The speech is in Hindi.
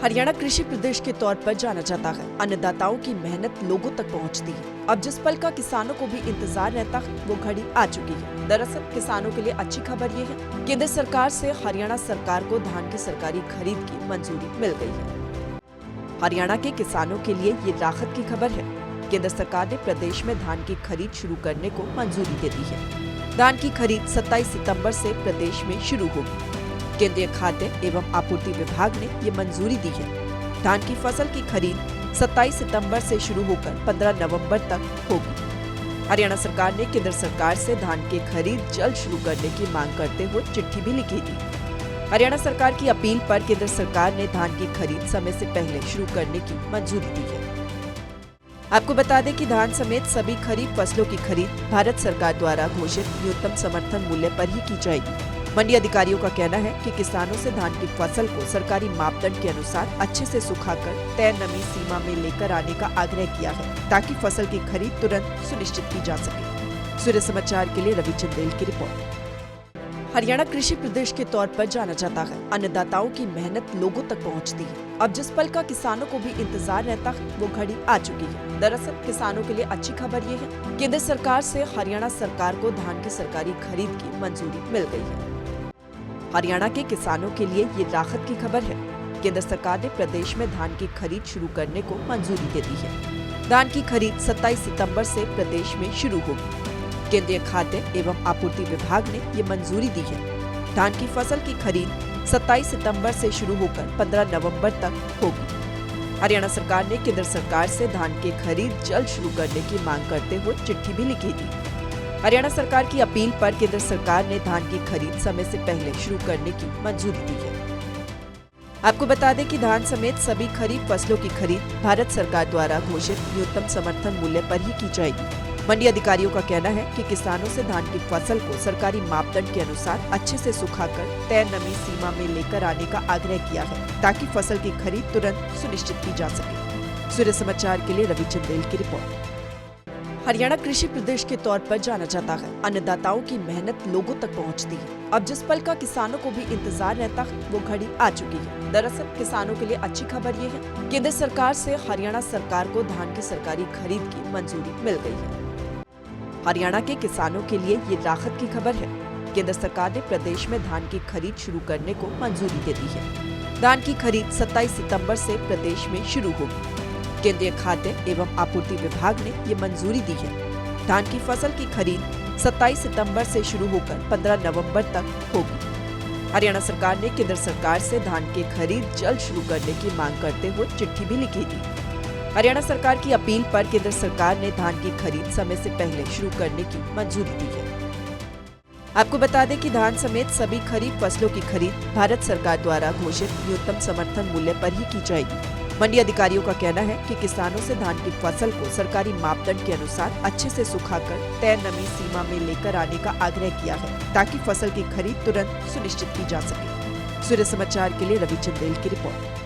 हरियाणा कृषि प्रदेश के तौर पर जाना जाता है। अन्नदाताओं की मेहनत लोगों तक पहुंचती है। अब जिस पल का किसानों को भी इंतजार रहता है वो घड़ी आ चुकी है। दरअसल किसानों के लिए अच्छी खबर ये है, केंद्र सरकार से हरियाणा सरकार को धान की सरकारी खरीद की मंजूरी मिल गई है। हरियाणा के किसानों के लिए ये राहत की खबर है। केंद्र सरकार ने प्रदेश में धान की खरीद शुरू करने को मंजूरी दे दी है। धान की खरीद 27 सितंबर से प्रदेश में शुरू होगी। केंद्रीय खाद्य एवं आपूर्ति विभाग ने ये मंजूरी दी है। धान की फसल की खरीद 27 सितंबर से शुरू होकर 15 नवंबर तक होगी। हरियाणा सरकार ने केंद्र सरकार से धान की खरीद जल्द शुरू करने की मांग करते हुए चिट्ठी भी लिखी थी। हरियाणा सरकार की अपील पर केंद्र सरकार ने धान की खरीद समय से पहले शुरू करने की मंजूरी दी है। आपको बता दें कि धान समेत सभी खरीफ फसलों की खरीद भारत सरकार द्वारा घोषित न्यूनतम समर्थन मूल्य पर ही की जाएगी। मंडी अधिकारियों का कहना है कि किसानों से धान की फसल को सरकारी मापदंड के अनुसार अच्छे से सुखाकर तय नमी सीमा में लेकर आने का आग्रह किया है, ताकि फसल की खरीद तुरंत सुनिश्चित की जा सके। सूर्य समाचार के लिए रवि चंदेल की रिपोर्ट। हरियाणा कृषि प्रदेश के तौर पर जाना जाता है। अन्नदाताओं की मेहनत लोगों तक पहुंचती है। अब जिस पल का किसानों को भी इंतजार रहता है वो घड़ी आ चुकी है। दरअसल किसानों के लिए अच्छी खबर ये है, केंद्र सरकार से हरियाणा सरकार को धान की सरकारी खरीद की मंजूरी मिल गई है। हरियाणा के किसानों के लिए ये राहत की खबर है। केंद्र सरकार ने प्रदेश में धान की खरीद शुरू करने को मंजूरी दे दी है। धान की खरीद 27 सितंबर से प्रदेश में शुरू होगी। केंद्रीय खाद्य एवं आपूर्ति विभाग ने ये मंजूरी दी है। धान की फसल की खरीद 27 सितंबर से शुरू होकर 15 नवंबर तक होगी। हरियाणा सरकार ने केंद्र सरकार से धान की खरीद जल्द शुरू करने की मांग करते हुए चिट्ठी भी लिखी थी। हरियाणा सरकार की अपील पर केंद्र सरकार ने धान की खरीद समय से पहले शुरू करने की मंजूरी दी है। आपको बता दें कि धान समेत सभी खरीफ फसलों की खरीद भारत सरकार द्वारा घोषित न्यूनतम समर्थन मूल्य पर ही की जाएगी। मंडी अधिकारियों का कहना है कि किसानों से धान की फसल को सरकारी मापदंड के अनुसार अच्छे से सुखाकर तय नमी सीमा में लेकर आने का आग्रह किया है, ताकि फसल की खरीद तुरंत सुनिश्चित की जा सके। सूर्य समाचार के लिए रवि चंदेल की रिपोर्ट। हरियाणा कृषि प्रदेश के तौर पर जाना जाता है। अन्नदाताओं की मेहनत लोगों तक पहुंचती है। अब जिस पल का किसानों को भी इंतजार रहता है वो घड़ी आ चुकी है। दरअसल किसानों के लिए अच्छी खबर ये है, केंद्र सरकार से हरियाणा सरकार को धान की सरकारी खरीद की मंजूरी मिल गई है। हरियाणा के किसानों के लिए ये राहत की खबर है। केंद्र सरकार ने प्रदेश में धान की खरीद शुरू करने को मंजूरी दे दी है। धान की खरीद 27 सितंबर से प्रदेश में शुरू होगी। केंद्रीय खाद्य एवं आपूर्ति विभाग ने ये मंजूरी दी है। धान की फसल की खरीद 27 सितंबर से शुरू होकर 15 नवंबर तक होगी। हरियाणा सरकार ने केंद्र सरकार से धान की खरीद जल्द शुरू करने की मांग करते हुए चिट्ठी भी लिखी थी। हरियाणा सरकार की अपील पर केंद्र सरकार ने धान की खरीद समय से पहले शुरू करने की मंजूरी दी है। आपको बता दें कि धान समेत सभी खरीफ फसलों की खरीद भारत सरकार द्वारा घोषित न्यूनतम समर्थन मूल्य पर ही की जाएगी। मंडी अधिकारियों का कहना है कि किसानों से धान की फसल को सरकारी मापदंड के अनुसार अच्छे से सुखाकर तय नमी सीमा में लेकर आने का आग्रह किया है, ताकि फसल की खरीद तुरंत सुनिश्चित की जा सके। सूर्य समाचार के लिए रवि चंदेल की रिपोर्ट।